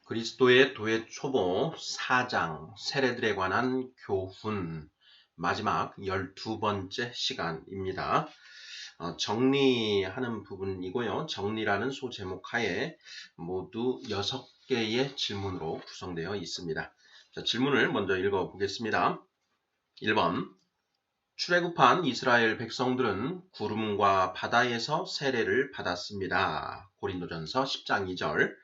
그리스도의 도의 초보 4장 세례들에 관한 교훈 마지막 12번째 시간입니다. 정리하는 부분이고요. 정리라는 소제목 하에 모두 6개의 질문으로 구성되어 있습니다. 자, 질문을 먼저 읽어보겠습니다. 1번 출애굽한 이스라엘 백성들은 구름과 바다에서 세례를 받았습니다. 고린도전서 10장 2절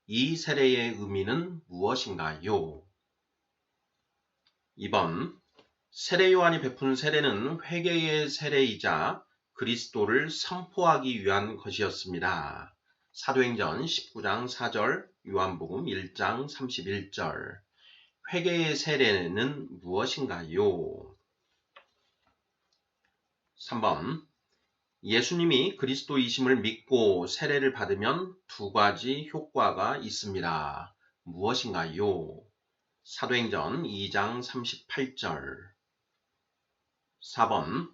이 세례의 의미는 무엇인가요? 2번 세례 요한이 베푼 세례는 회개의 세례이자 그리스도를 선포하기 위한 것이었습니다. 사도행전 19장 4절, 요한복음 1장 31절 회개의 세례는 무엇인가요? 3번 예수님이 그리스도이심을 믿고 세례를 받으면 두 가지 효과가 있습니다. 무엇인가요? 사도행전 2장 38절 4번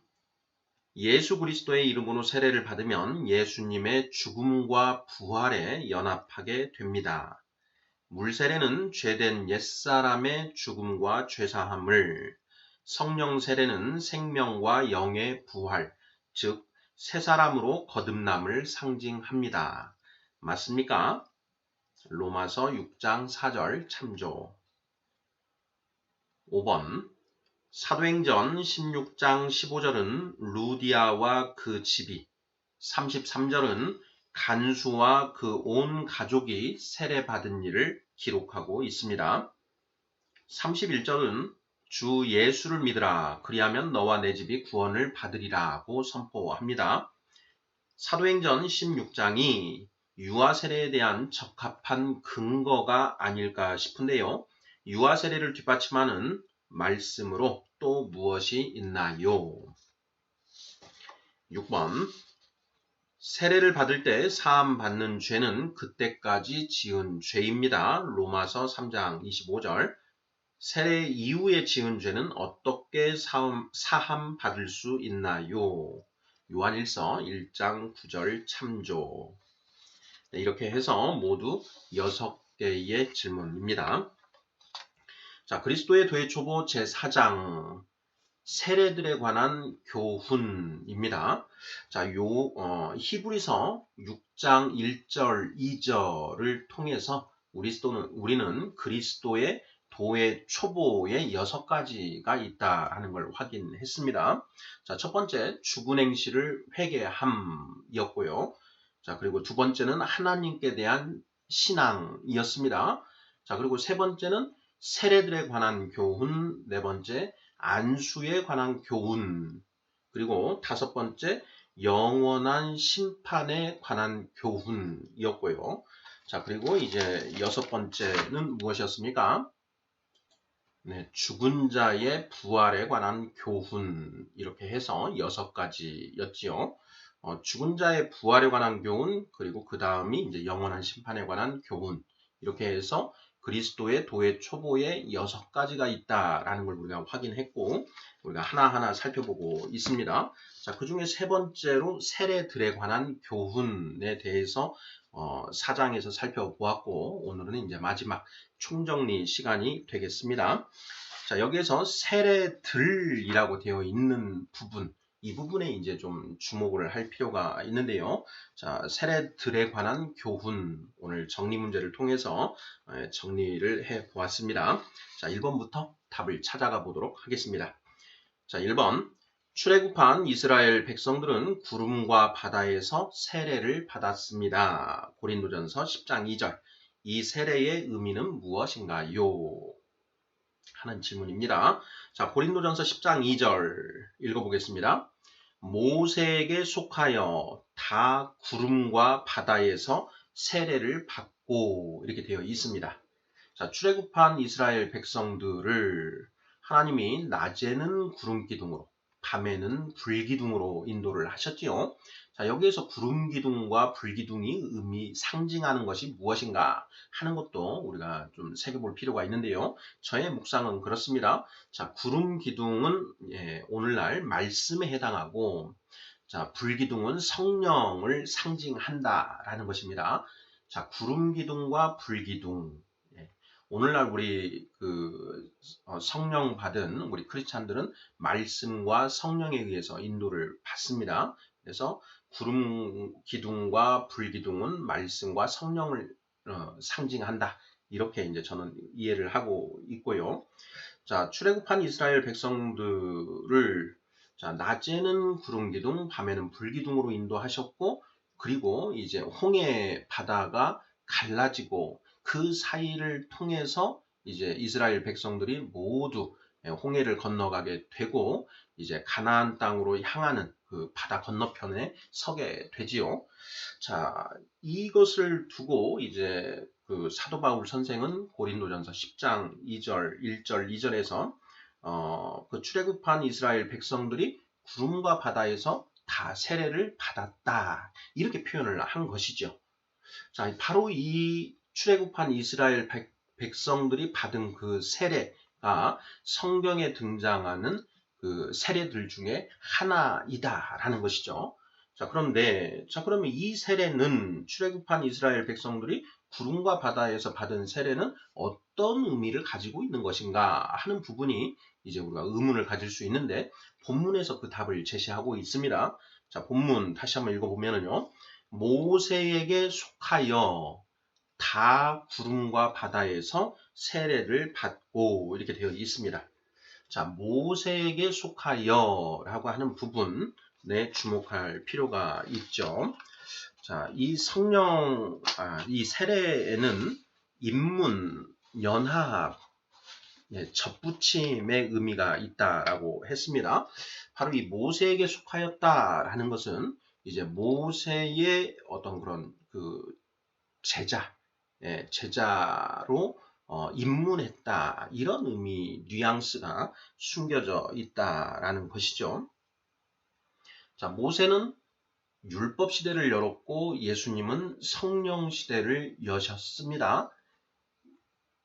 예수 그리스도의 이름으로 세례를 받으면 예수님의 죽음과 부활에 연합하게 됩니다. 물세례는 죄된 옛사람의 죽음과 죄사함을, 성령 세례는 생명과 영의 부활, 즉 새사람으로 거듭남을 상징합니다. 맞습니까? 로마서 6장 4절 참조. 5번 사도행전 16장 15절은 루디아와 그 집이, 33절은 간수와 그 온 가족이 세례받은 일을 기록하고 있습니다. 31절은 주 예수를 믿으라 그리하면 너와 내 집이 구원을 받으리라고 선포합니다. 사도행전 16장이 유아 세례에 대한 적합한 근거가 아닐까 싶은데요. 유아 세례를 뒷받침하는 말씀으로 또 무엇이 있나요? 6번 세례를 받을 때 사함 받는 죄는 그때까지 지은 죄입니다. 로마서 3장 25절 세례 이후에 지은 죄는 어떻게 사함 받을 수 있나요? 요한일서 1장 9절 참조. 네, 이렇게 해서 모두 6개의 질문입니다. 자, 그리스도의 도의 초보 제4장 세례들에 관한 교훈입니다. 자, 히브리서 6장 1절, 2절을 통해서 우리는 그리스도의 도의 초보의 6가지가 있다는 걸 확인했습니다. 자, 첫 번째, 죽은 행실을 회개함이었고요. 자, 그리고 두 번째는 하나님께 대한 신앙이었습니다. 자, 그리고 세 번째는 세례들에 관한 교훈, 네 번째, 안수에 관한 교훈, 그리고 다섯 번째, 영원한 심판에 관한 교훈이었고요. 자, 그리고 이제 여섯 번째는 무엇이었습니까? 네, 죽은 자의 부활에 관한 교훈, 이렇게 해서 6가지였지요. 죽은 자의 부활에 관한 교훈, 그리고 그 다음이 이제 영원한 심판에 관한 교훈, 이렇게 해서 그리스도의 도의 초보에 6가지가 있다라는 걸 우리가 확인했고, 우리가 하나하나 살펴보고 있습니다. 자, 그 중에 세 번째로 세례들에 관한 교훈에 대해서 4장에서 살펴보았고, 오늘은 이제 마지막 총정리 시간이 되겠습니다. 자, 여기에서 세례들이라고 되어 있는 부분, 이 부분에 이제 좀 주목을 할 필요가 있는데요. 자, 세례들에 관한 교훈, 오늘 정리 문제를 통해서 정리를 해 보았습니다. 자, 1번부터 답을 찾아가 보도록 하겠습니다. 자, 1번. 출애굽한 이스라엘 백성들은 구름과 바다에서 세례를 받았습니다. 고린도전서 10장 2절. 이 세례의 의미는 무엇인가요? 하는 질문입니다. 자, 고린도전서 10장 2절 읽어보겠습니다. 모세에게 속하여 다 구름과 바다에서 세례를 받고 이렇게 되어 있습니다. 자, 출애굽한 이스라엘 백성들을 하나님이 낮에는 구름 기둥으로, 밤에는 불 기둥으로 인도를 하셨지요. 자, 여기에서 구름 기둥과 불 기둥이 상징하는 것이 무엇인가 하는 것도 우리가 좀 새겨볼 필요가 있는데요. 저의 묵상은 그렇습니다. 자, 구름 기둥은 오늘날 말씀에 해당하고, 자, 불 기둥은 성령을 상징한다라는 것입니다. 자, 구름 기둥과 불 기둥, 오늘날 우리 성령 받은 우리 크리스찬들은 말씀과 성령에 의해서 인도를 받습니다. 그래서 구름 기둥과 불 기둥은 말씀과 성령을 상징한다. 이렇게 이제 저는 이해를 하고 있고요. 자, 출애굽한 이스라엘 백성들을 자, 낮에는 구름 기둥, 밤에는 불 기둥으로 인도하셨고, 그리고 이제 홍해 바다가 갈라지고 그 사이를 통해서 이제 이스라엘 백성들이 모두 홍해를 건너가게 되고 이제 가나안 땅으로 향하는 그 바다 건너편에 서게 되지요. 자, 이것을 두고 이제 그 사도 바울 선생은 고린도전서 10장 2절, 1절, 2절에서 그 출애굽한 이스라엘 백성들이 구름과 바다에서 다 세례를 받았다. 이렇게 표현을 한 것이죠. 자, 바로 이 출애굽한 이스라엘 백성들이 받은 그 세례가 성경에 등장하는 그 세례들 중에 하나이다라는 것이죠. 자, 그러면 이 세례는 출애굽한 이스라엘 백성들이 구름과 바다에서 받은 세례는 어떤 의미를 가지고 있는 것인가 하는 부분이 이제 우리가 의문을 가질 수 있는데 본문에서 그 답을 제시하고 있습니다. 자, 본문 다시 한번 읽어보면요. 모세에게 속하여 다 구름과 바다에서 세례를 받고 이렇게 되어 있습니다. 자, 모세에게 속하여 라고 하는 부분에 주목할 필요가 있죠. 자, 이 이 세례에는 인문, 연합, 접붙임의 의미가 있다라고 했습니다. 바로 이 모세에게 속하였다라는 것은 이제 모세의 어떤 그런 그 제자로 입문했다. 이런 의미, 뉘앙스가 숨겨져 있다라는 것이죠. 자, 모세는 율법 시대를 열었고 예수님은 성령 시대를 여셨습니다.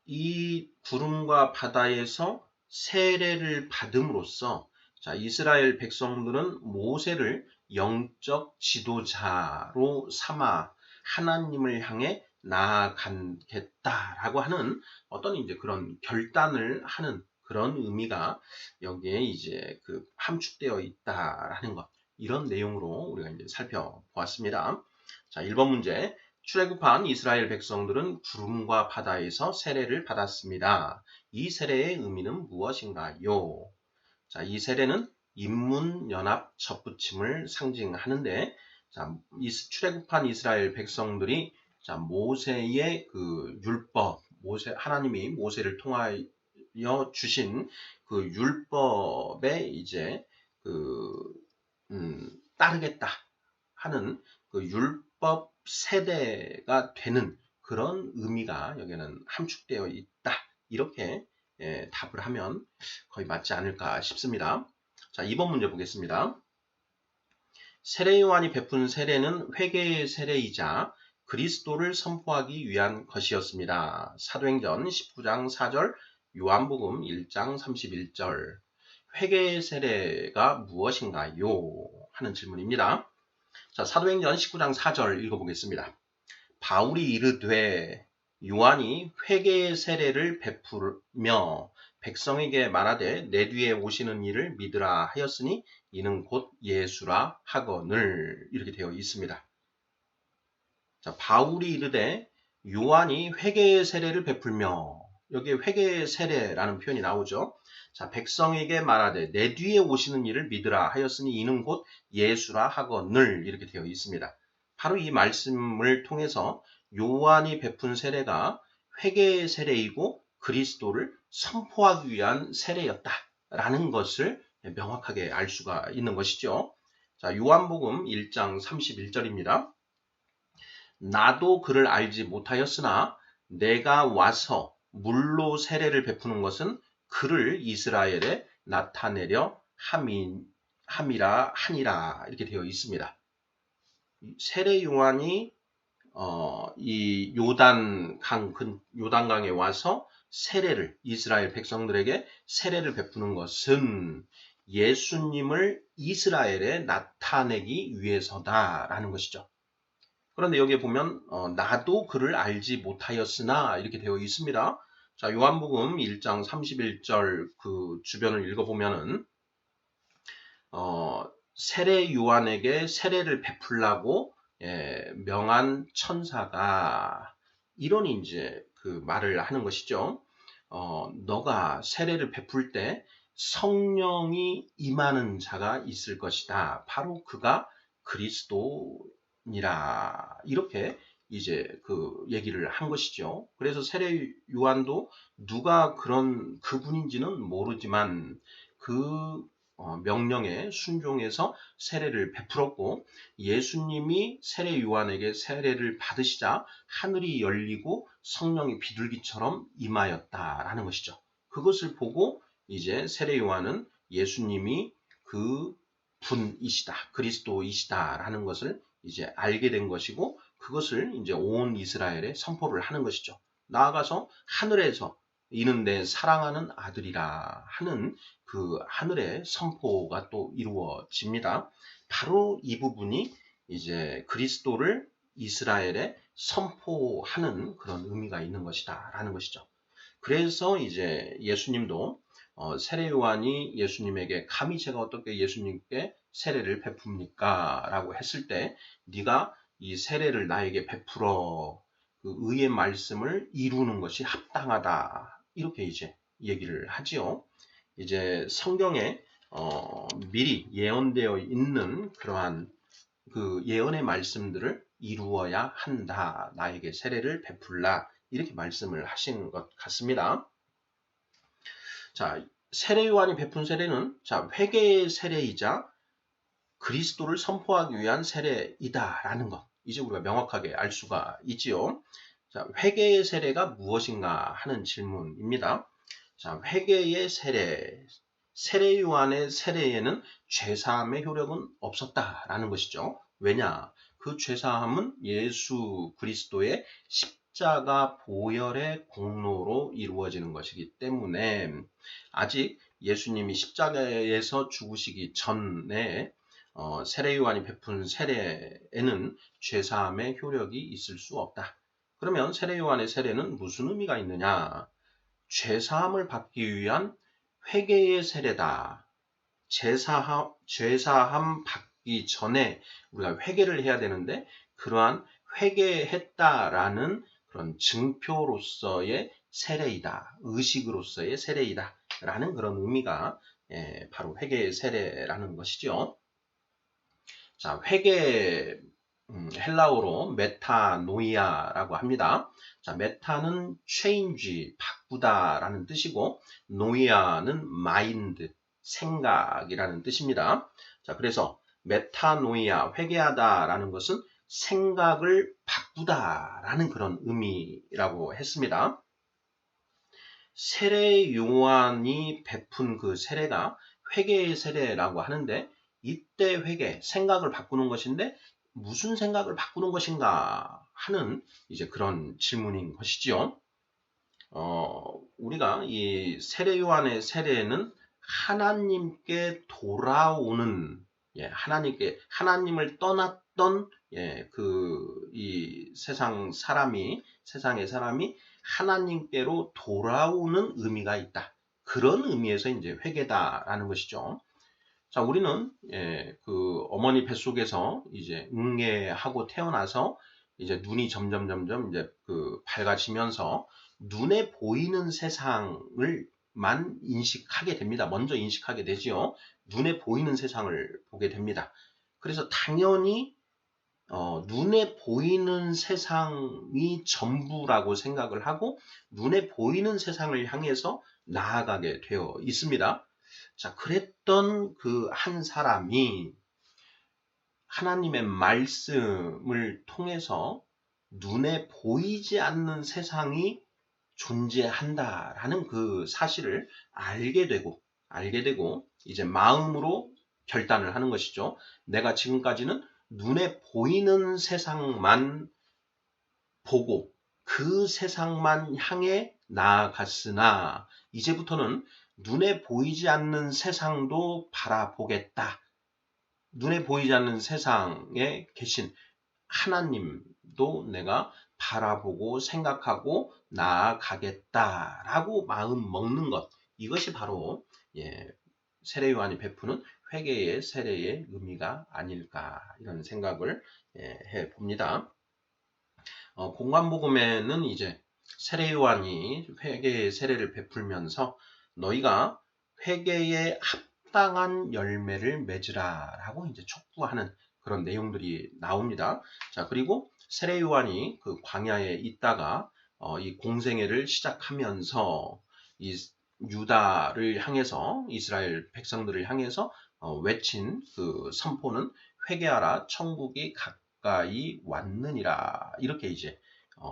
이 구름과 바다에서 세례를 받음으로써 자, 이스라엘 백성들은 모세를 영적 지도자로 삼아 하나님을 향해 나아가겠다라고 하는 어떤 이제 그런 결단을 하는 그런 의미가 여기에 이제 함축되어 있다라는 것. 이런 내용으로 우리가 이제 살펴보았습니다. 자, 1번 문제. 출애굽한 이스라엘 백성들은 구름과 바다에서 세례를 받았습니다. 이 세례의 의미는 무엇인가요? 자, 이 세례는 인문, 연합, 접붙임을 상징하는데, 자, 출애굽한 이스라엘 백성들이 자, 모세의 그 율법, 하나님이 모세를 통하여 주신 그 율법에 이제 따르겠다 하는 그 율법 세대가 되는 그런 의미가 여기는 함축되어 있다. 이렇게 답을 하면 거의 맞지 않을까 싶습니다. 자, 2번 문제 보겠습니다. 세례 요한이 베푼 세례는 회개의 세례이자 그리스도를 선포하기 위한 것이었습니다. 사도행전 19장 4절, 요한복음 1장 31절. 회개의 세례가 무엇인가요? 하는 질문입니다. 자, 사도행전 19장 4절 읽어보겠습니다. 바울이 이르되 요한이 회개의 세례를 베풀며 백성에게 말하되 내 뒤에 오시는 이를 믿으라 하였으니 이는 곧 예수라 하거늘 이렇게 되어 있습니다. 자, 바울이 이르되 요한이 회개의 세례를 베풀며 여기에 회개의 세례라는 표현이 나오죠. 자, 백성에게 말하되 내 뒤에 오시는 이를 믿으라 하였으니 이는 곧 예수라 하거늘 이렇게 되어 있습니다. 바로 이 말씀을 통해서 요한이 베푼 세례가 회개의 세례이고 그리스도를 선포하기 위한 세례였다라는 것을 명확하게 알 수가 있는 것이죠. 자, 요한복음 1장 31절입니다. 나도 그를 알지 못하였으나 내가 와서 물로 세례를 베푸는 것은 그를 이스라엘에 나타내려 함이라 하니라 이렇게 되어 있습니다. 세례 요한이 이 요단강에 와서 이스라엘 백성들에게 세례를 베푸는 것은 예수님을 이스라엘에 나타내기 위해서다라는 것이죠. 그런데 여기에 보면 나도 그를 알지 못하였으나 이렇게 되어 있습니다. 자, 요한복음 1장 31절 그 주변을 읽어보면은 세례 요한에게 세례를 베풀라고 명한 천사가 이런 이제 그 말을 하는 것이죠. 너가 세례를 베풀 때 성령이 임하는 자가 있을 것이다. 바로 그가 그리스도니라. 이렇게 이제 그 얘기를 한 것이죠. 그래서 세례 요한도 누가 그런 그분인지는 모르지만 그 명령에 순종해서 세례를 베풀었고 예수님이 세례 요한에게 세례를 받으시자 하늘이 열리고 성령이 비둘기처럼 임하였다라는 것이죠. 그것을 보고 이제 세례 요한은 예수님이 그 분이시다, 그리스도이시다라는 것을 이제 알게 된 것이고 그것을 이제 온 이스라엘에 선포를 하는 것이죠. 나아가서 하늘에서 이는 내 사랑하는 아들이라 하는 그 하늘의 선포가 또 이루어집니다. 바로 이 부분이 이제 그리스도를 이스라엘에 선포하는 그런 의미가 있는 것이다 라는 것이죠. 그래서 이제 예수님도 세례 요한이 예수님에게 감히 제가 어떻게 예수님께 세례를 베풉니까? 라고 했을 때 네가 이 세례를 나에게 베풀어 그 의의 말씀을 이루는 것이 합당하다. 이렇게 이제 얘기를 하지요. 이제 성경에 미리 예언되어 있는 그러한 그 예언의 말씀들을 이루어야 한다. 나에게 세례를 베풀라. 이렇게 말씀을 하신 것 같습니다. 자, 세례 요한이 베푼 세례는 자, 회개의 세례이자 그리스도를 선포하기 위한 세례이다라는 것. 이제 우리가 명확하게 알 수가 있지요. 자, 회개의 세례가 무엇인가 하는 질문입니다. 자, 회개의 세례. 세례 요한의 세례에는 죄사함의 효력은 없었다라는 것이죠. 왜냐? 그 죄사함은 예수 그리스도의 십자가 보혈의 공로로 이루어지는 것이기 때문에 아직 예수님이 십자가에서 죽으시기 전에 세례 요한이 베푼 세례에는 죄사함의 효력이 있을 수 없다. 그러면 세례 요한의 세례는 무슨 의미가 있느냐? 죄사함을 받기 위한 회개의 세례다. 죄사함 받기 전에 우리가 회개를 해야 되는데 그러한 회개했다라는 그런 증표로서의 세례이다. 의식으로서의 세례이다. 라는 그런 의미가 바로 회개의 세례라는 것이죠. 자, 회개 헬라어로 메타노이아라고 합니다. 자, 메타는 change, 바꾸다라는 뜻이고 노이아는 마인드, 생각이라는 뜻입니다. 자, 그래서 메타노이아, 회개하다라는 것은 생각을 바꾸다라는 그런 의미라고 했습니다. 세례 요한이 베푼 그 세례가 회개의 세례라고 하는데 이때 회개, 생각을 바꾸는 것인데 무슨 생각을 바꾸는 것인가 하는 이제 그런 질문인 것이지요. 우리가 이 세례 요한의 세례는 하나님께 돌아오는 하나님을 떠났던 이 세상의 사람이 하나님께로 돌아오는 의미가 있다. 그런 의미에서 이제 회개다라는 것이죠. 자, 우리는 그 어머니 뱃속에서 이제 응애하고 태어나서 이제 눈이 점점 이제 그 밝아지면서 눈에 보이는 세상을만 인식하게 됩니다. 먼저 인식하게 되지요. 눈에 보이는 세상을 보게 됩니다. 그래서 당연히 눈에 보이는 세상이 전부라고 생각을 하고 눈에 보이는 세상을 향해서 나아가게 되어 있습니다. 자, 그랬던 그 한 사람이 하나님의 말씀을 통해서 눈에 보이지 않는 세상이 존재한다라는 그 사실을 알게 되고 이제 마음으로 결단을 하는 것이죠. 내가 지금까지는 눈에 보이는 세상만 보고 그 세상만 향해 나아갔으나 이제부터는 눈에 보이지 않는 세상도 바라보겠다. 눈에 보이지 않는 세상에 계신 하나님도 내가 바라보고 생각하고 나아가겠다라고 마음 먹는 것. 이것이 바로 세례 요한이 베푸는 회개의 세례의 의미가 아닐까 이런 생각을 해 봅니다. 공관복음에는 이제 세례 요한이 회개의 세례를 베풀면서 너희가 회개에 합당한 열매를 맺으라라고 이제 촉구하는 그런 내용들이 나옵니다. 자, 그리고 세례 요한이 그 광야에 있다가 이 공생애를 시작하면서 이 유다를 향해서 이스라엘 백성들을 향해서 외친 그 선포는 회개하라 천국이 가까이 왔느니라 이렇게 이제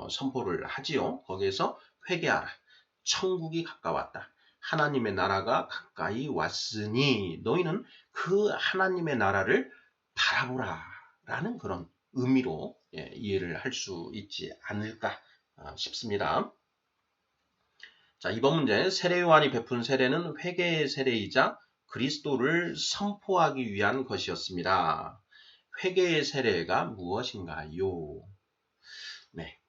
선포를 하지요. 거기에서 회개하라 천국이 가까웠다. 하나님의 나라가 가까이 왔으니 너희는 그 하나님의 나라를 바라보라 라는 그런 의미로 이해를 할 수 있지 않을까 싶습니다. 자, 이번 문제 세례 요한이 베푼 세례는 회개의 세례이자 그리스도를 선포하기 위한 것이었습니다. 회개의 세례가 무엇인가요? 네.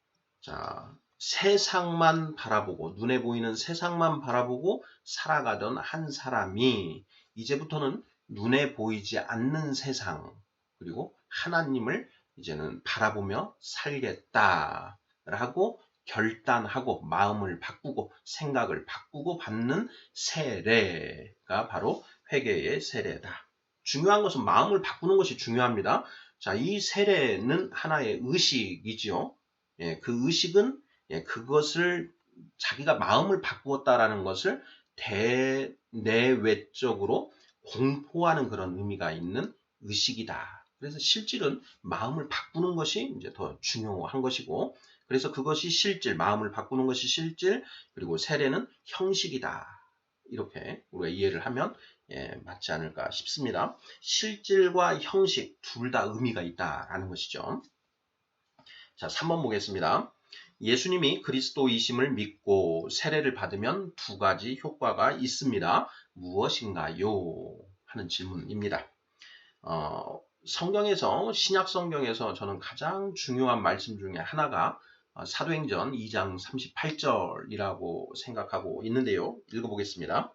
자, 세상만 바라보고 눈에 보이는 세상만 바라보고 살아가던 한 사람이 이제부터는 눈에 보이지 않는 세상 그리고 하나님을 이제는 바라보며 살겠다라고 결단하고 마음을 바꾸고 생각을 바꾸고 받는 세례가 바로 회개의 세례다. 중요한 것은 마음을 바꾸는 것이 중요합니다. 자, 이 세례는 하나의 의식이지요. 그 의식은 그것을 자기가 마음을 바꾸었다라는 것을 내외적으로 공포하는 그런 의미가 있는 의식이다. 그래서 실질은 마음을 바꾸는 것이 이제 더 중요한 것이고, 그래서 그것이 실질, 마음을 바꾸는 것이 실질, 그리고 세례는 형식이다. 이렇게 우리가 이해를 하면 맞지 않을까 싶습니다. 실질과 형식 둘 다 의미가 있다라는 것이죠. 자, 3번 보겠습니다. 예수님이 그리스도이심을 믿고 세례를 받으면 두 가지 효과가 있습니다. 무엇인가요? 하는 질문입니다. 성경에서 신약 성경에서 저는 가장 중요한 말씀 중에 하나가 사도행전 2장 38절이라고 생각하고 있는데요. 읽어보겠습니다.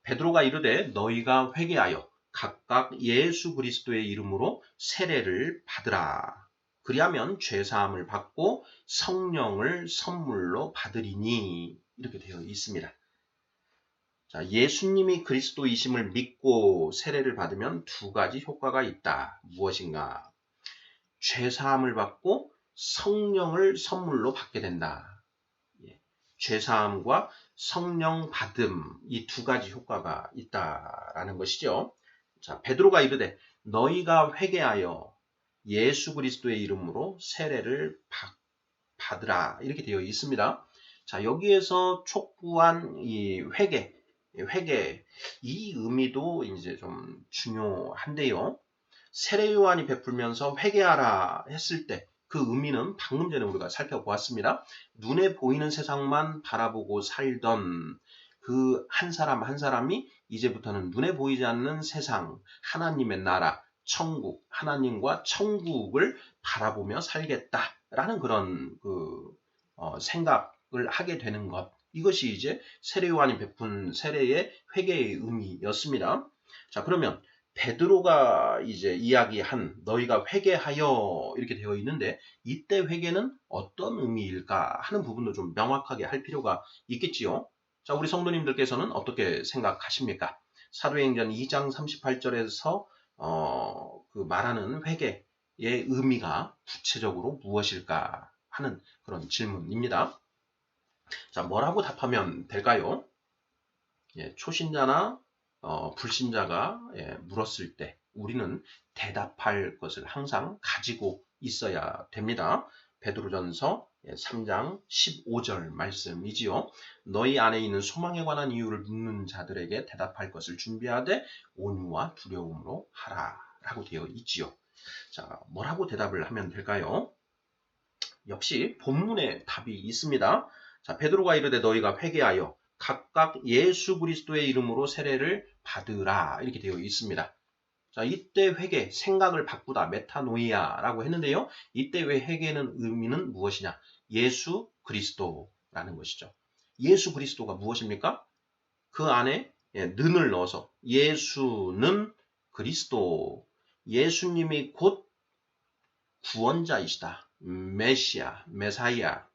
베드로가 이르되 너희가 회개하여 각각 예수 그리스도의 이름으로 세례를 받으라. 그리하면 죄사함을 받고 성령을 선물로 받으리니 이렇게 되어 있습니다. 자, 예수님이 그리스도이심을 믿고 세례를 받으면 두 가지 효과가 있다. 무엇인가? 죄사함을 받고 성령을 선물로 받게 된다. 죄사함과 성령 받음 이 두 가지 효과가 있다라는 것이죠. 자, 베드로가 이르되 너희가 회개하여 예수 그리스도의 이름으로 세례를 받으라 이렇게 되어 있습니다. 자, 여기에서 촉구한 이 회개 이 의미도 이제 좀 중요한데요. 세례 요한이 베풀면서 회개하라 했을 때 그 의미는 방금 전에 우리가 살펴보았습니다. 눈에 보이는 세상만 바라보고 살던 그 한 사람 한 사람이 이제부터는 눈에 보이지 않는 세상, 하나님의 나라, 천국, 하나님과 천국을 바라보며 살겠다라는 그런 생각을 하게 되는 것. 이것이 이제 세례 요한이 베푼 세례의 회개의 의미였습니다. 자, 그러면 베드로가 이제 이야기한 너희가 회개하여 이렇게 되어 있는데 이때 회개는 어떤 의미일까 하는 부분도 좀 명확하게 할 필요가 있겠지요. 자, 우리 성도님들께서는 어떻게 생각하십니까? 사도행전 2장 38절에서 그 말하는 회개의 의미가 구체적으로 무엇일까 하는 그런 질문입니다. 자, 뭐라고 답하면 될까요? 초신자나 불신자가 물었을 때 우리는 대답할 것을 항상 가지고 있어야 됩니다. 베드로전서 3장 15절 말씀이지요. 너희 안에 있는 소망에 관한 이유를 묻는 자들에게 대답할 것을 준비하되 온유와 두려움으로 하라 라고 되어 있지요. 자, 뭐라고 대답을 하면 될까요? 역시 본문에 답이 있습니다. 자, 베드로가 이르되 너희가 회개하여 각각 예수 그리스도의 이름으로 세례를 받으라 이렇게 되어 있습니다. 자, 이때 회개, 생각을 바꾸다, 메타노이아라고 했는데요. 이때 왜 회개는 의미는 무엇이냐? 예수 그리스도라는 것이죠. 예수 그리스도가 무엇입니까? 그 안에 는을 넣어서 예수는 그리스도, 예수님이 곧 구원자이시다. 메시아, 메사이아,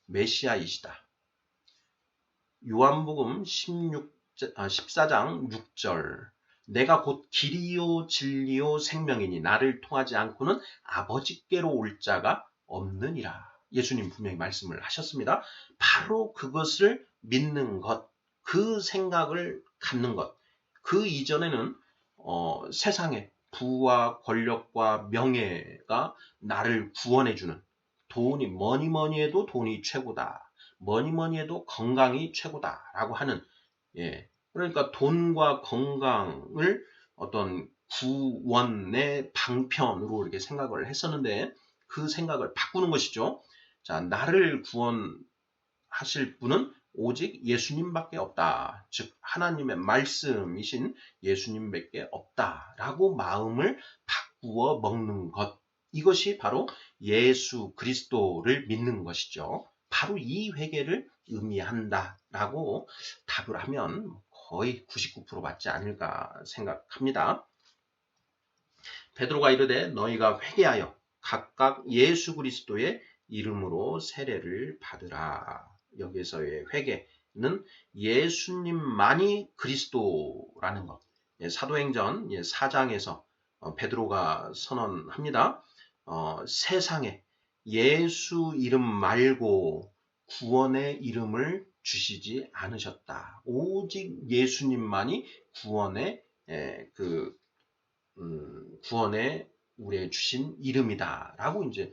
메시아이시다. 요한복음 14장 6절. 내가 곧 길이요 진리요 생명이니 나를 통하지 않고는 아버지께로 올 자가 없느니라. 예수님 분명히 말씀을 하셨습니다. 바로 그것을 믿는 것, 그 생각을 갖는 것. 그 이전에는 세상의 부와 권력과 명예가 나를 구원해주는, 돈이 뭐니 해도 돈이 최고다. 뭐니 해도 건강이 최고다라고 하는, 그러니까 돈과 건강을 어떤 구원의 방편으로 이렇게 생각을 했었는데 그 생각을 바꾸는 것이죠. 자, 나를 구원하실 분은 오직 예수님밖에 없다. 즉 하나님의 말씀이신 예수님밖에 없다라고 마음을 바꾸어 먹는 것. 이것이 바로 예수 그리스도를 믿는 것이죠. 바로 이 회개를 의미한다라고 답을 하면 거의 99% 맞지 않을까 생각합니다. 베드로가 이르되 너희가 회개하여 각각 예수 그리스도의 이름으로 세례를 받으라. 여기에서의 회개는 예수님만이 그리스도라는 것. 사도행전 4장에서 베드로가 선언합니다. 세상에 예수 이름 말고 구원의 이름을 주시지 않으셨다. 오직 예수님만이 구원의 구원에 우리의 주신 이름이다라고 이제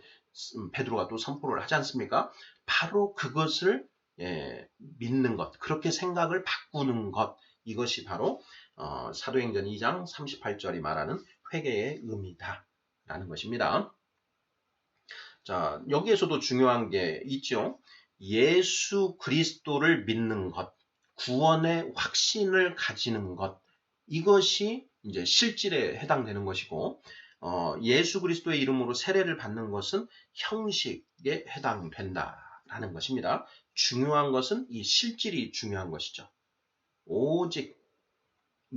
베드로가 또 선포를 하지 않습니까? 바로 그것을 믿는 것, 그렇게 생각을 바꾸는 것, 이것이 바로 사도행전 2장 38절이 말하는 회개의 의미다라는 것입니다. 자, 여기에서도 중요한 게 있죠. 예수 그리스도를 믿는 것, 구원의 확신을 가지는 것, 이것이 이제 실질에 해당되는 것이고, 예수 그리스도의 이름으로 세례를 받는 것은 형식에 해당된다라는 것입니다. 중요한 것은 이 실질이 중요한 것이죠. 오직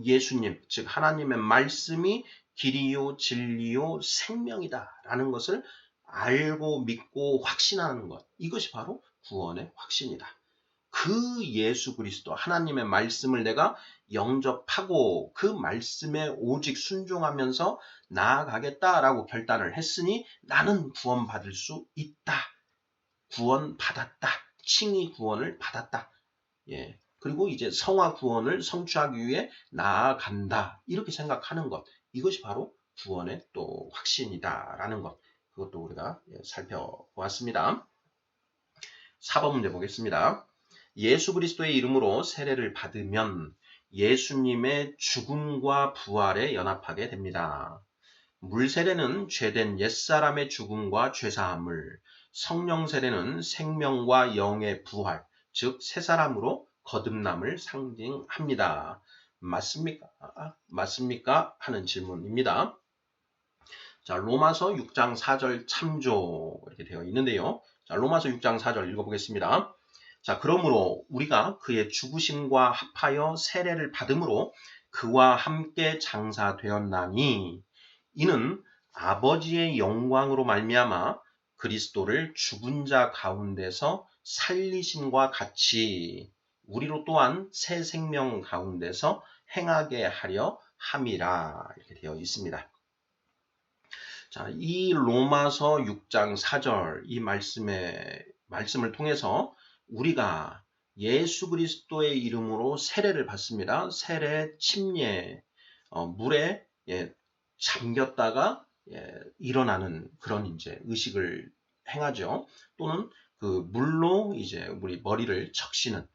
예수님, 즉 하나님의 말씀이 길이요 진리요 생명이다라는 것을 알고 믿고 확신하는 것, 이것이 바로 구원의 확신이다. 그 예수 그리스도 하나님의 말씀을 내가 영접하고 그 말씀에 오직 순종하면서 나아가겠다라고 결단을 했으니 나는 구원받을 수 있다. 구원받았다. 칭의 구원을 받았다. 그리고 이제 성화 구원을 성취하기 위해 나아간다. 이렇게 생각하는 것. 이것이 바로 구원의 또 확신이다라는 것. 그것도 우리가 살펴보았습니다. 4번 문제 보겠습니다. 예수 그리스도의 이름으로 세례를 받으면 예수님의 죽음과 부활에 연합하게 됩니다. 물 세례는 죄된 옛사람의 죽음과 죄사함을, 성령 세례는 생명과 영의 부활, 즉 새사람으로 거듭남을 상징합니다. 맞습니까? 맞습니까? 하는 질문입니다. 자, 로마서 6장 4절 참조 이렇게 되어 있는데요. 자, 로마서 6장 4절 읽어보겠습니다. 자, 그러므로 우리가 그의 죽으심과 합하여 세례를 받음으로 그와 함께 장사되었나니 이는 아버지의 영광으로 말미암아 그리스도를 죽은 자 가운데서 살리심과 같이 우리로 또한 새 생명 가운데서 행하게 하려 함이라 이렇게 되어 있습니다. 자, 이 로마서 6장 4절 이 말씀을 통해서 우리가 예수 그리스도의 이름으로 세례를 받습니다. 세례 침례, 물에 잠겼다가 일어나는 그런 이제 의식을 행하죠. 또는 그 물로 이제 우리 머리를 적시는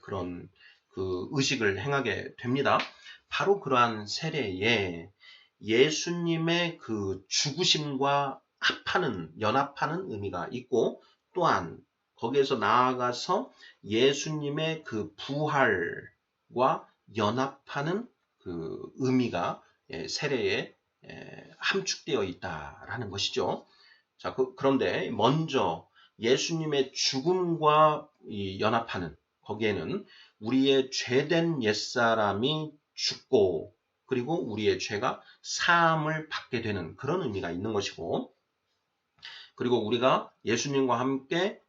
그런 그 의식을 행하게 됩니다. 바로 그러한 세례에 예수님의 그 죽으심과 연합하는 의미가 있고 또한 거기에서 나아가서 예수님의 그 부활과 연합하는 그 의미가 세례에 함축되어 있다라는 것이죠. 자, 그런데 먼저 예수님의 죽음과 연합하는 거기에는 우리의 죄된 옛사람이 죽고 그리고 우리의 죄가 사함을 받게 되는 그런 의미가 있는 것이고 그리고 우리가 예수님과 함께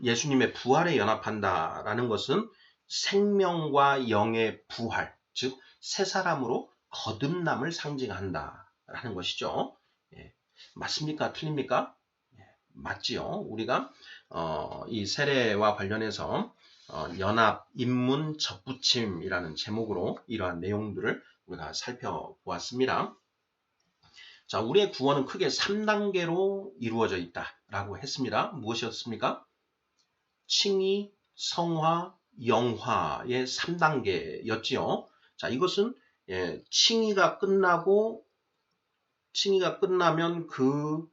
예수님의 부활에 연합한다라는 것은 생명과 영의 부활, 즉 새 사람으로 거듭남을 상징한다라는 것이죠. 예, 맞습니까? 틀립니까? 예, 맞지요. 우리가 이 세례와 관련해서 연합 입문 접붙임이라는 제목으로 이러한 내용들을 우리가 살펴보았습니다. 자, 우리의 구원은 크게 3단계로 이루어져 있다라고 했습니다. 무엇이었습니까? 칭의, 성화, 영화의 3단계였지요. 자, 이것은 칭의가 끝나면 그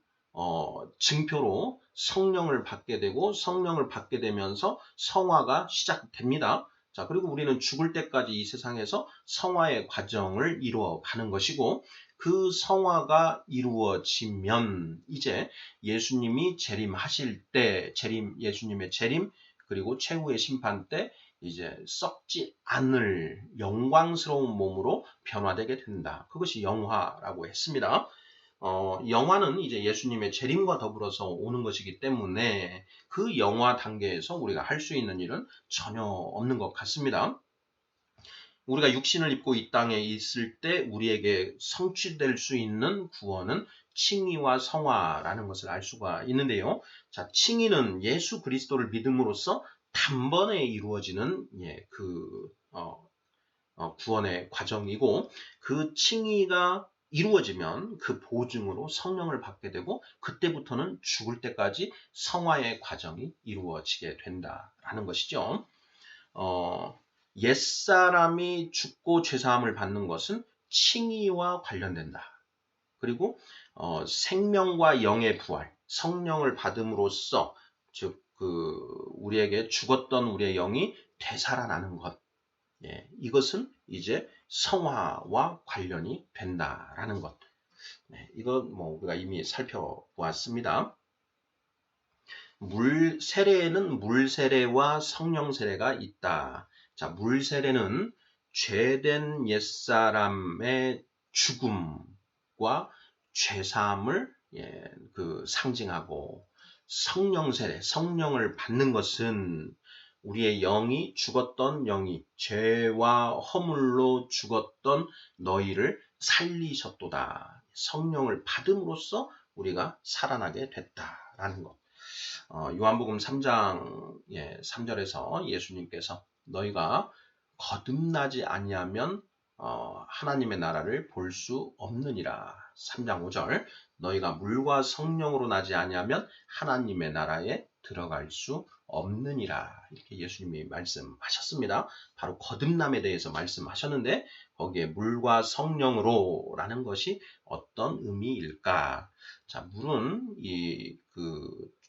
증표로 성령을 받게 되고 성령을 받게 되면서 성화가 시작됩니다. 자, 그리고 우리는 죽을 때까지 이 세상에서 성화의 과정을 이루어가는 것이고 그 성화가 이루어지면 이제 예수님이 재림하실 때 예수님의 재림 그리고 최후의 심판 때 이제 썩지 않을 영광스러운 몸으로 변화되게 된다. 그것이 영화라고 했습니다. 영화는 이제 예수님의 재림과 더불어서 오는 것이기 때문에 그 영화 단계에서 우리가 할 수 있는 일은 전혀 없는 것 같습니다. 우리가 육신을 입고 이 땅에 있을 때 우리에게 성취될 수 있는 구원은 칭의와 성화라는 것을 알 수가 있는데요. 자, 칭의는 예수 그리스도를 믿음으로써 단번에 이루어지는 구원의 과정이고 그 칭의가 이루어지면 그 보증으로 성령을 받게 되고 그때부터는 죽을 때까지 성화의 과정이 이루어지게 된다라는 것이죠. 옛사람이 죽고 죄사함을 받는 것은 칭의와 관련된다. 그리고 생명과 영의 부활, 성령을 받음으로써 즉 우리에게 죽었던 우리의 영이 되살아나는 것. 이것은 이제 성화와 관련이 된다라는 것. 이건 우리가 이미 살펴보았습니다. 세례에는 물 세례와 성령 세례가 있다. 자, 물 세례는 죄된 옛사람의 죽음과 죄사함을 상징하고 성령 세례, 성령을 받는 것은 우리의 영이 죽었던 영이 죄와 허물로 죽었던 너희를 살리셨도다. 성령을 받음으로써 우리가 살아나게 됐다라는 것. 요한복음 3장 3절에서 예수님께서 너희가 거듭나지 아니하면 하나님의 나라를 볼 수 없느니라. 3장 5절 너희가 물과 성령으로 나지 아니하면 하나님의 나라에 들어갈 수 없느니라. 이렇게 예수님이 말씀하셨습니다. 바로 거듭남에 대해서 말씀하셨는데 거기에 물과 성령으로 라는 것이 어떤 의미일까? 자, 물은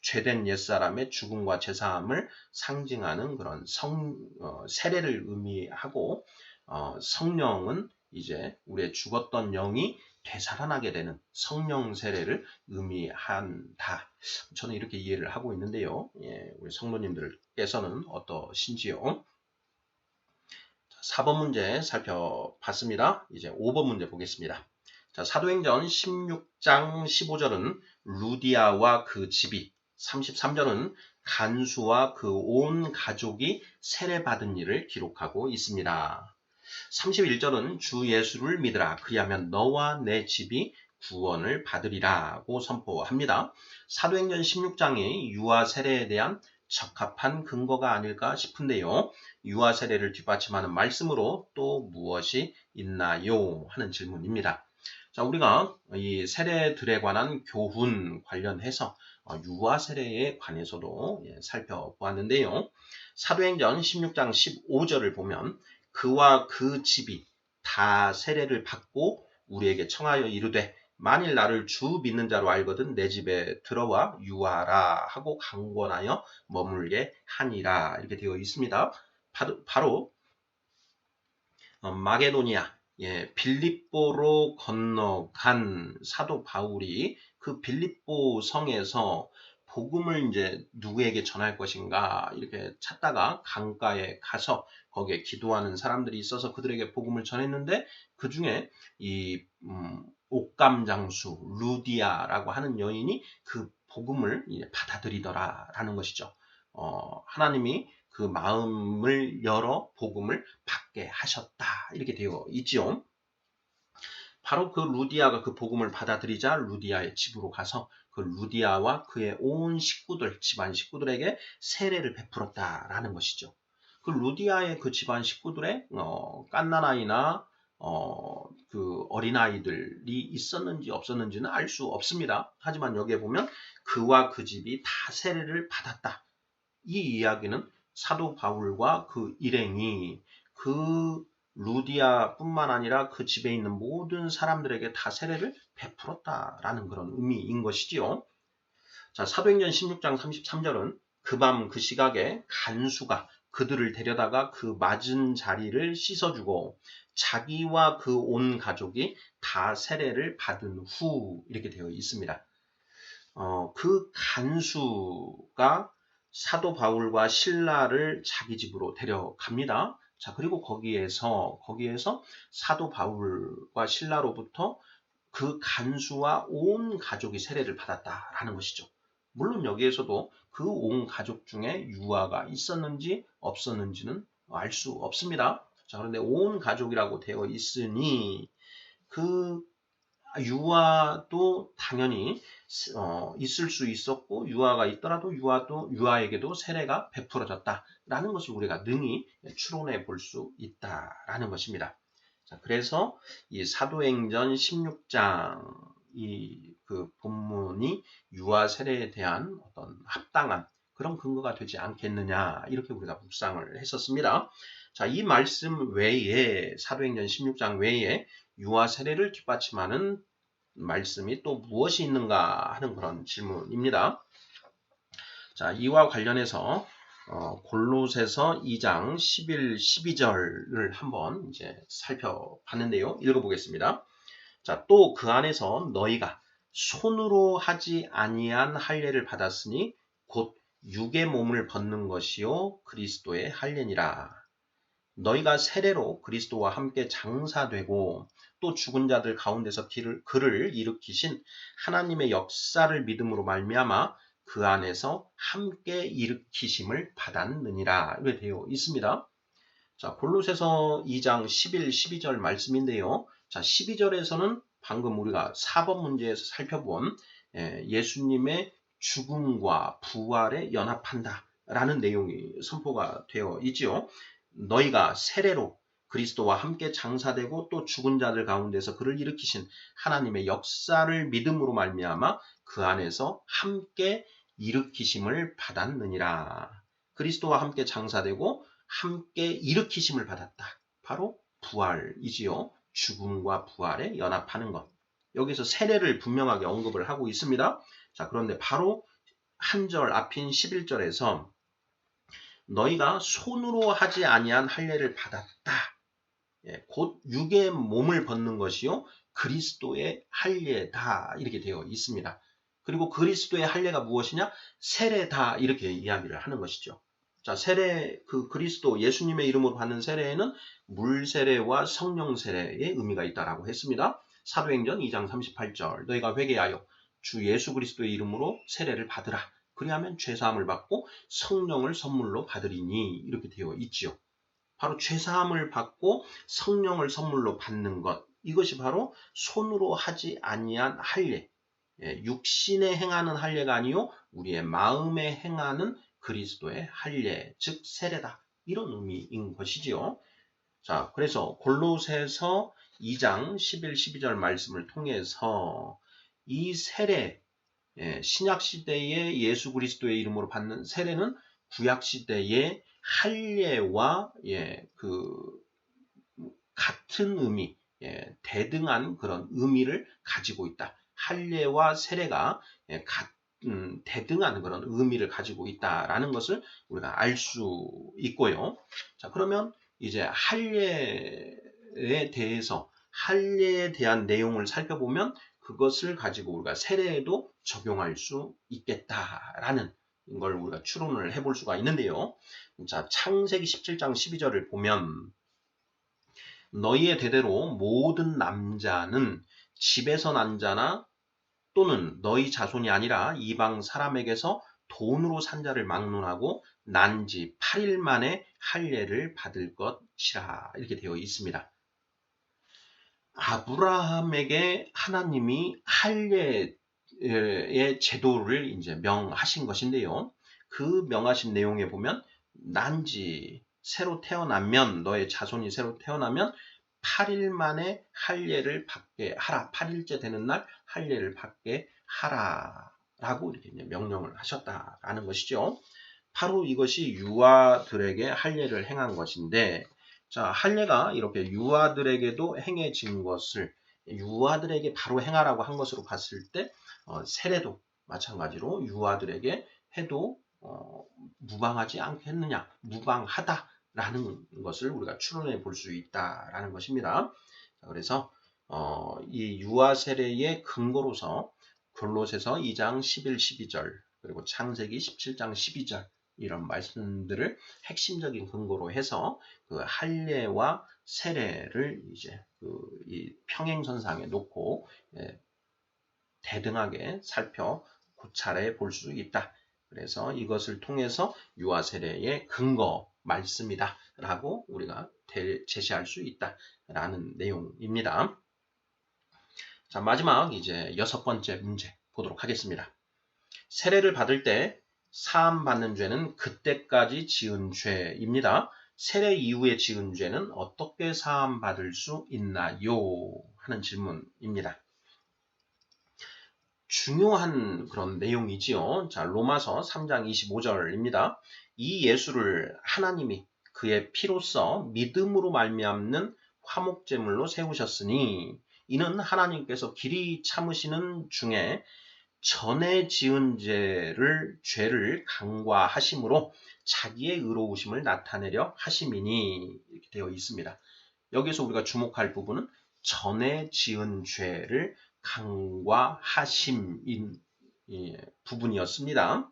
죄된 옛사람의 죽음과 제사함을 상징하는 그런 세례를 의미하고 성령은 이제 우리의 죽었던 영이 되살아나게 되는 성령 세례를 의미한다. 저는 이렇게 이해를 하고 있는데요. 우리 성도님들께서는 어떠신지요? 4번 문제 살펴봤습니다. 이제 5번 문제 보겠습니다. 자, 사도행전 16장 15절은 루디아와 그 집이 33절은 간수와 그 온 가족이 세례받은 일을 기록하고 있습니다. 31절은 주 예수를 믿으라 그리하면 너와 내 집이 구원을 받으리라고 선포합니다. 사도행전 16장이 유아 세례에 대한 적합한 근거가 아닐까 싶은데요. 유아 세례를 뒷받침하는 말씀으로 또 무엇이 있나요? 하는 질문입니다. 자, 우리가 이 세례들에 관한 교훈 관련해서 유아 세례에 관해서도 살펴보았는데요. 사도행전 16장 15절을 보면 그와 그 집이 다 세례를 받고 우리에게 청하여 이르되 만일 나를 주 믿는 자로 알거든 내 집에 들어와 유하라 하고 강권하여 머물게 하니라 이렇게 되어 있습니다. 바로 마게도니아 빌립보로 건너간 사도 바울이 그 빌립보 성에서 복음을 이제 누구에게 전할 것인가 이렇게 찾다가 강가에 가서 거기에 기도하는 사람들이 있어서 그들에게 복음을 전했는데 그 중에 이 옥감장수 루디아라고 하는 여인이 그 복음을 받아들이더라라는 것이죠. 하나님이 그 마음을 열어 복음을 받게 하셨다 이렇게 되어 있지요. 바로 그 루디아가 그 복음을 받아들이자 루디아의 집으로 가서 그 루디아와 그의 온 식구들, 집안 식구들에게 세례를 베풀었다라는 것이죠. 그 루디아의 그 집안 식구들의 갓난아이나 그 어린아이들이 있었는지 없었는지는 알 수 없습니다. 하지만 여기에 보면 그와 그 집이 다 세례를 받았다. 이 이야기는 사도 바울과 그 일행이 그 루디아뿐만 아니라 그 집에 있는 모든 사람들에게 다 세례를 베풀었다라는 그런 의미인 것이지요. 자, 사도행전 16장 33절은 그 밤 그 시각에 간수가 그들을 데려다가 그 맞은 자리를 씻어주고 자기와 그 온 가족이 다 세례를 받은 후 이렇게 되어 있습니다. 그 간수가 사도 바울과 신라를 자기 집으로 데려갑니다. 자, 그리고 거기에서 사도 바울과 신라로부터 그 간수와 온 가족이 세례를 받았다라는 것이죠. 물론 여기에서도 그 온 가족 중에 유아가 있었는지 없었는지는 알 수 없습니다. 자, 그런데 온 가족이라고 되어 있으니 그 유아도 당연히 있을 수 있었고 유아가 있더라도 유아에게도 세례가 베풀어졌다라는 것을 우리가 능히 추론해 볼 수 있다라는 것입니다. 자, 그래서 이 사도행전 16장 그 본문이 유아 세례에 대한 어떤 합당한 그런 근거가 되지 않겠느냐 이렇게 우리가 묵상을 했었습니다. 자, 이 말씀 외에 사도행전 16장 외에 유아 세례를 뒷받침하는 말씀이 또 무엇이 있는가 하는 그런 질문입니다. 자, 이와 관련해서 골로새서 2장 11, 12절을 한번 이제 살펴봤는데요. 읽어보겠습니다. 자, 또 그 안에서 너희가 손으로 하지 아니한 할례를 받았으니 곧 육의 몸을 벗는 것이요 그리스도의 할례니라. 너희가 세례로 그리스도와 함께 장사되고 또 죽은 자들 가운데서 그를 일으키신 하나님의 역사를 믿음으로 말미암아 그 안에서 함께 일으키심을 받았느니라 이렇게 되어 있습니다. 자, 골로새서 2장 11, 12절 말씀인데요. 자, 12절에서는 방금 우리가 4번 문제에서 살펴본 예수님의 죽음과 부활에 연합한다 라는 내용이 선포가 되어 있지요. 너희가 세례로 그리스도와 함께 장사되고 또 죽은 자들 가운데서 그를 일으키신 하나님의 역사를 믿음으로 말미암아 그 안에서 함께 일으키심을 받았느니라. 그리스도와 함께 장사되고 함께 일으키심을 받았다. 바로 부활이지요. 죽음과 부활에 연합하는 것. 여기서 세례를 분명하게 언급을 하고 있습니다. 자, 그런데 바로 한 절 앞인 11절에서 너희가 손으로 하지 아니한 할례를 받았다. 곧 육의 몸을 벗는 것이요 그리스도의 할례다 이렇게 되어 있습니다. 그리고 그리스도의 할례가 무엇이냐? 세례다 이렇게 이야기를 하는 것이죠. 자, 세례 그리스도 예수님의 이름으로 받는 세례에는 물 세례와 성령 세례의 의미가 있다라고 했습니다. 사도행전 2장 38절 너희가 회개하여 주 예수 그리스도의 이름으로 세례를 받으라. 그리하면 죄사함을 받고 성령을 선물로 받으리니 이렇게 되어 있지요. 바로 죄사함을 받고 성령을 선물로 받는 것 이것이 바로 손으로 하지 아니한 할례 육신에 행하는 할례가 아니요 우리의 마음에 행하는 그리스도의 할례 즉 세례다 이런 의미인 것이지요. 자, 그래서 골로새서 2장 11, 12절 말씀을 통해서 이 세례 신약 시대의 예수 그리스도의 이름으로 받는 세례는 구약 시대의 할례와 같은 의미, 대등한 그런 의미를 가지고 있다. 할례와 세례가 대등한 그런 의미를 가지고 있다라는 것을 우리가 알 수 있고요. 자, 그러면 이제 할례 세례에 대해서 할례에 대한 내용을 살펴보면 그것을 가지고 우리가 세례에도 적용할 수 있겠다라는 걸 우리가 추론을 해볼 수가 있는데요. 자, 창세기 17장 12절을 보면 너희의 대대로 모든 남자는 집에서 난 자나 또는 너희 자손이 아니라 이방 사람에게서 돈으로 산 자를 막론하고 난 지 8일 만에 할례를 받을 것이라 이렇게 되어 있습니다. 아브라함에게 하나님이 할례의 제도를 이제 명하신 것인데요. 그 명하신 내용에 보면 난지 새로 태어나면 너의 자손이 새로 태어나면 8일 만에 할례를 받게 하라. 8일째 되는 날 할례를 받게 하라라고 이렇게 명령을 하셨다라는 것이죠. 바로 이것이 유아들에게 할례를 행한 것인데, 자, 할례가 이렇게 유아들에게도 행해진 것을 유아들에게 바로 행하라고 한 것으로 봤을 때 세례도 마찬가지로 유아들에게 해도 무방하지 않겠느냐, 무방하다라는 것을 우리가 추론해 볼 수 있다라는 것입니다. 자, 그래서 이 유아 세례의 근거로서 골로새서 2장 11, 12절 그리고 창세기 17장 12절 이런 말씀들을 핵심적인 근거로 해서 그 할례와 세례를 이제 이 평행선상에 놓고 대등하게 살펴 고찰해 볼 수 있다. 그래서 이것을 통해서 유아 세례의 근거 말씀이다 라고 우리가 제시할 수 있다라는 내용입니다. 자, 마지막 이제 6번째 문제 보도록 하겠습니다. 세례를 받을 때 사함 받는 죄는 그때까지 지은 죄입니다. 세례 이후에 지은 죄는 어떻게 사함 받을 수 있나요? 하는 질문입니다. 중요한 그런 내용이지요. 자, 로마서 3장 25절입니다. 이 예수를 하나님이 그의 피로써 믿음으로 말미암는 화목제물로 세우셨으니 이는 하나님께서 길이 참으시는 중에 전에 지은 죄를 간과하심으로 자기의 의로우심을 나타내려 하심이니 이렇게 되어 있습니다. 여기서 우리가 주목할 부분은 전에 지은 죄를 간과하심인 부분이었습니다.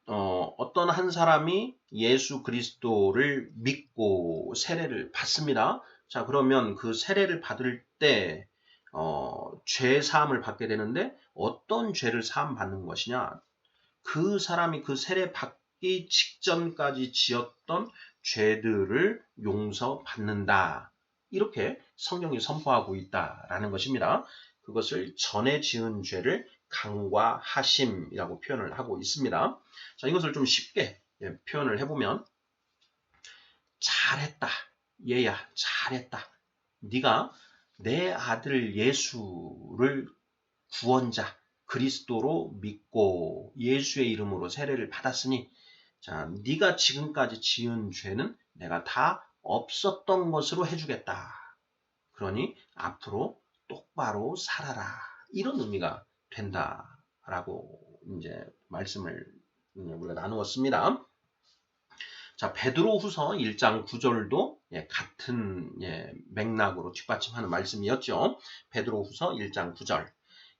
어떤 한 사람이 예수 그리스도를 믿고 세례를 받습니다. 자, 그러면 그 세례를 받을 때 죄 사함을 받게 되는데 어떤 죄를 사함 받는 것이냐? 그 사람이 그 세례 받기 직전까지 지었던 죄들을 용서받는다. 이렇게 성경이 선포하고 있다라는 것입니다. 그것을 전에 지은 죄를 간과하심이라고 표현을 하고 있습니다. 자, 이것을 좀 쉽게 표현을 해보면 잘했다. 얘야, 잘했다. 네가 내 아들 예수를 구원자 그리스도로 믿고 예수의 이름으로 세례를 받았으니 자, 네가 지금까지 지은 죄는 내가 다 없었던 것으로 해주겠다. 그러니 앞으로 똑바로 살아라. 이런 의미가 된다라고 이제 말씀을 우리가 나누었습니다. 자, 베드로후서 1장 9절도 같은 맥락으로 뒷받침하는 말씀이었죠. 베드로후서 1장 9절.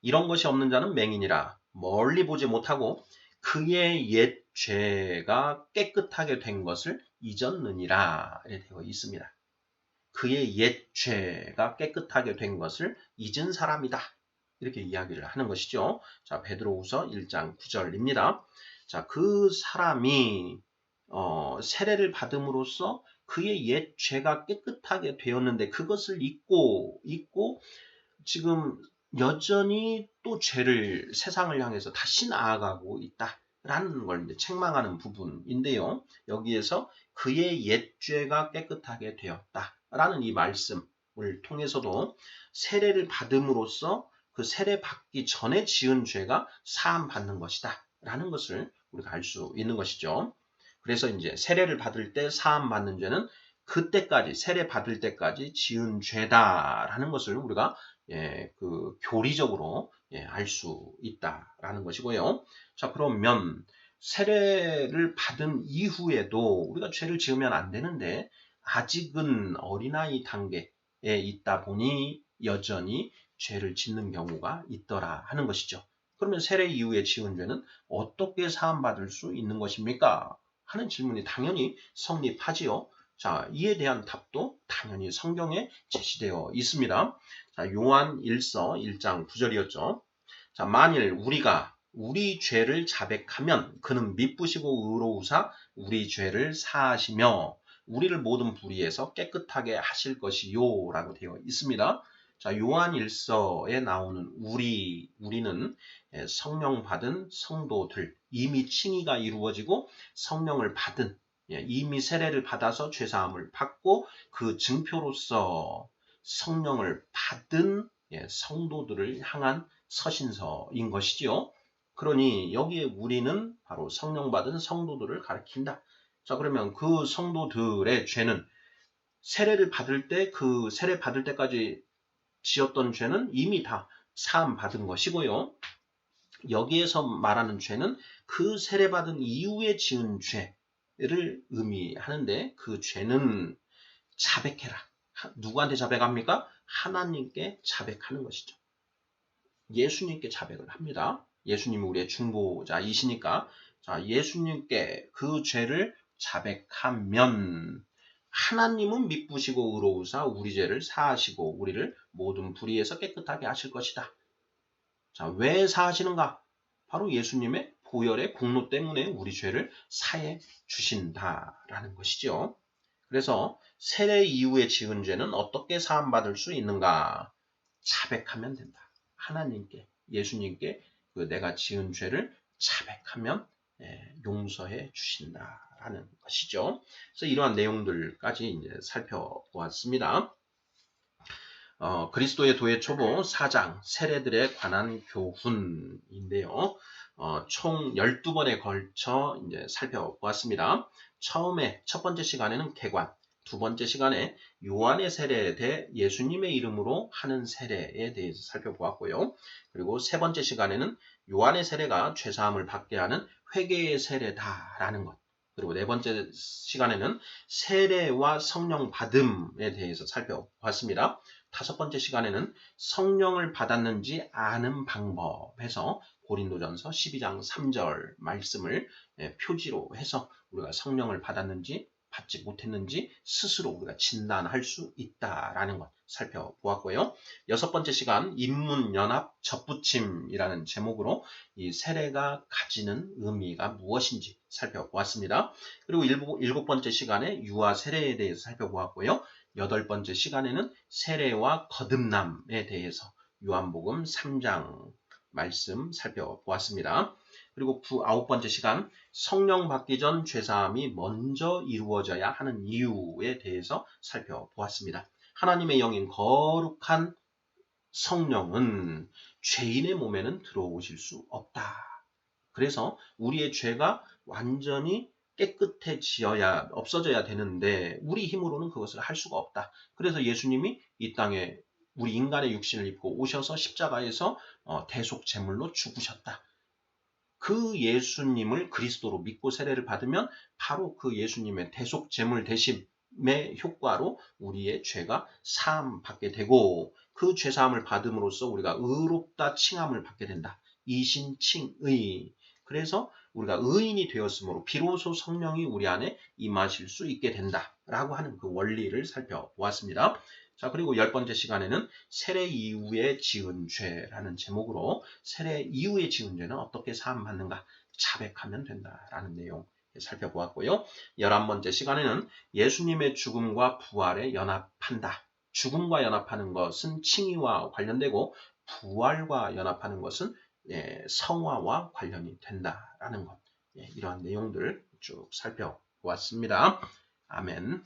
이런 것이 없는 자는 맹인이라 멀리 보지 못하고 그의 옛 죄가 깨끗하게 된 것을 잊었느니라 이렇게 되어 있습니다. 그의 옛 죄가 깨끗하게 된 것을 잊은 사람이다. 이렇게 이야기를 하는 것이죠. 자, 베드로후서 1장 9절입니다. 자, 그 사람이 세례를 받음으로써 그의 옛 죄가 깨끗하게 되었는데 그것을 잊고 지금 여전히 또 죄를 세상을 향해서 다시 나아가고 있다라는 걸 이제 책망하는 부분인데요. 여기에서 그의 옛 죄가 깨끗하게 되었다라는 이 말씀을 통해서도 세례를 받음으로써 그 세례 받기 전에 지은 죄가 사함 받는 것이다라는 것을 우리가 알 수 있는 것이죠. 그래서 이제 세례를 받을 때 사함 받는 죄는 그때까지 세례 받을 때까지 지은 죄다라는 것을 우리가 그 교리적으로 알 수 있다라는 것이고요. 자, 그러면 세례를 받은 이후에도 우리가 죄를 지으면 안 되는데 아직은 어린아이 단계에 있다 보니 여전히 죄를 짓는 경우가 있더라 하는 것이죠. 그러면 세례 이후에 지은 죄는 어떻게 사함받을 수 있는 것입니까? 하는 질문이 당연히 성립하지요. 자, 이에 대한 답도 당연히 성경에 제시되어 있습니다. 자, 요한 1서 1장 9절이었죠. 자, 만일 우리가 우리 죄를 자백하면 그는 미쁘시고 의로우사 우리 죄를 사하시며 우리를 모든 불의에서 깨끗하게 하실 것이요 라고 되어 있습니다. 자, 요한 1서에 나오는 우리는 성령 받은 성도들, 이미 칭의가 이루어지고 성령을 받은, 이미 세례를 받아서 죄사함을 받고 그 증표로서 성령을 받은 성도들을 향한 서신서인 것이지요. 그러니 여기에 우리는 바로 성령 받은 성도들을 가리킨다. 자, 그러면 그 성도들의 죄는 세례를 받을 때 그 세례 받을 때까지 지었던 죄는 이미 다 사함 받은 것이고요. 여기에서 말하는 죄는 그 세례 받은 이후에 지은 죄를 의미하는데 그 죄는 자백해라. 누구한테 자백합니까? 하나님께 자백하는 것이죠. 예수님께 자백을 합니다. 예수님이 우리의 중보자이시니까 자, 예수님께 그 죄를 자백하면 하나님은 미쁘시고 의로우사 우리 죄를 사하시고 우리를 모든 불의에서 깨끗하게 하실 것이다. 자, 왜 사하시는가? 바로 예수님의 보혈의 공로 때문에 우리 죄를 사해 주신다라는 것이죠. 그래서 세례 이후에 지은 죄는 어떻게 사함받을 수 있는가? 자백하면 된다. 하나님께, 예수님께 내가 지은 죄를 자백하면 용서해 주신다라는 것이죠. 그래서 이러한 내용들까지 이제 살펴보았습니다. 그리스도의 도의 초보 4장 세례들에 관한 교훈인데요. 총 12번에 걸쳐 이제 살펴보았습니다. 처음에 첫 번째 시간에는 개관, 두 번째 시간에 요한의 세례에 대해 예수님의 이름으로 하는 세례에 대해서 살펴보았고요. 그리고 세 번째 시간에는 요한의 세례가 죄사함을 받게 하는 회개의 세례다라는 것. 그리고 네 번째 시간에는 세례와 성령 받음에 대해서 살펴보았습니다. 다섯 번째 시간에는 성령을 받았는지 아는 방법에서 고린도전서 12장 3절 말씀을 표지로 해서 우리가 성령을 받았는지 받지 못했는지 스스로 우리가 진단할 수 있다라는 것 살펴보았고요. 여섯 번째 시간 인문연합 접붙임이라는 제목으로 이 세례가 가지는 의미가 무엇인지 살펴보았습니다. 그리고 일곱 번째 시간에 유아 세례에 대해서 살펴보았고요. 여덟 번째 시간에는 세례와 거듭남에 대해서 요한복음 3장 말씀 살펴보았습니다. 그리고 아홉 번째 시간 성령 받기 전 죄사함이 먼저 이루어져야 하는 이유에 대해서 살펴보았습니다. 하나님의 영인 거룩한 성령은 죄인의 몸에는 들어오실 수 없다. 그래서 우리의 죄가 완전히 깨끗해지어야 없어져야 되는데 우리 힘으로는 그것을 할 수가 없다. 그래서 예수님이 이 땅에 우리 인간의 육신을 입고 오셔서 십자가에서 대속 제물로 죽으셨다. 그 예수님을 그리스도로 믿고 세례를 받으면 바로 그 예수님의 대속 제물 대심의 효과로 우리의 죄가 사함 받게 되고 그 죄 사함을 받음으로써 우리가 의롭다 칭함을 받게 된다. 이신칭의. 그래서 우리가 의인이 되었으므로 비로소 성령이 우리 안에 임하실 수 있게 된다라고 하는 그 원리를 살펴보았습니다. 자, 그리고 열 번째 시간에는 세례 이후에 지은 죄라는 제목으로 세례 이후에 지은 죄는 어떻게 사함받는가? 자백하면 된다라는 내용 살펴보았고요. 11번째 시간에는 예수님의 죽음과 부활에 연합한다. 죽음과 연합하는 것은 칭의와 관련되고 부활과 연합하는 것은 성화와 관련이 된다라는 것. 이러한 내용들 쭉 살펴보았습니다. 아멘.